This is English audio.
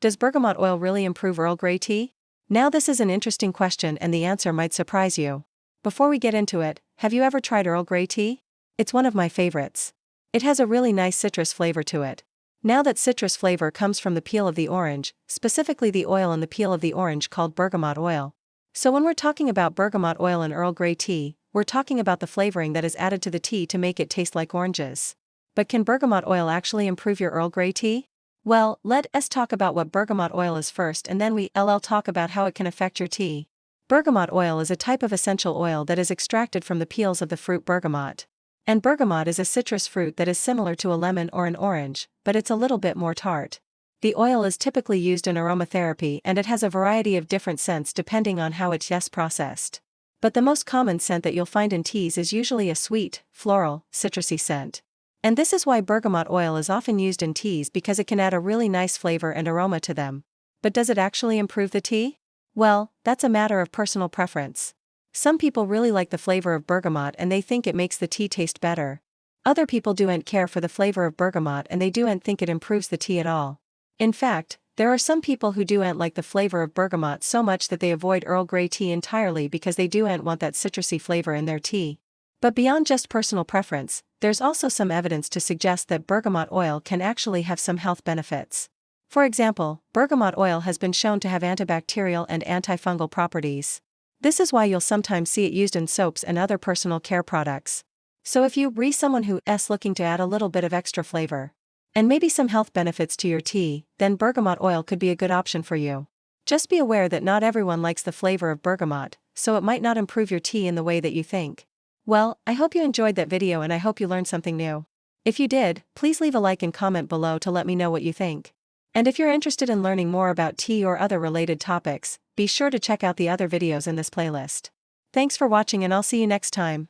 Does bergamot oil really improve Earl Grey tea? Now this is an interesting question and the answer might surprise you. Before we get into it, have you ever tried Earl Grey tea? It's one of my favorites. It has a really nice citrus flavor to it. Now that citrus flavor comes from the peel of the orange, specifically the oil in the peel of the orange called bergamot oil. So when we're talking about bergamot oil in Earl Grey tea, we're talking about the flavoring that is added to the tea to make it taste like oranges. But can bergamot oil actually improve your Earl Grey tea? Well, let us talk about what bergamot oil is first and then we'll talk about how it can affect your tea. Bergamot oil is a type of essential oil that is extracted from the peels of the fruit bergamot. And bergamot is a citrus fruit that is similar to a lemon or an orange, but it's a little bit more tart. The oil is typically used in aromatherapy and it has a variety of different scents depending on how it's processed. But the most common scent that you'll find in teas is usually a sweet, floral, citrusy scent. And this is why bergamot oil is often used in teas because it can add a really nice flavor and aroma to them. But does it actually improve the tea? Well, that's a matter of personal preference. Some people really like the flavor of bergamot and they think it makes the tea taste better. Other people don't care for the flavor of bergamot and they don't think it improves the tea at all. In fact, there are some people who don't like the flavor of bergamot so much that they avoid Earl Grey tea entirely because they don't want that citrusy flavor in their tea. But beyond just personal preference, there's also some evidence to suggest that bergamot oil can actually have some health benefits. For example, bergamot oil has been shown to have antibacterial and antifungal properties. This is why you'll sometimes see it used in soaps and other personal care products. So if you're someone who's looking to add a little bit of extra flavor, and maybe some health benefits to your tea, then bergamot oil could be a good option for you. Just be aware that not everyone likes the flavor of bergamot, so it might not improve your tea in the way that you think. Well, I hope you enjoyed that video and I hope you learned something new. If you did, please leave a like and comment below to let me know what you think. And if you're interested in learning more about tea or other related topics, be sure to check out the other videos in this playlist. Thanks for watching and I'll see you next time.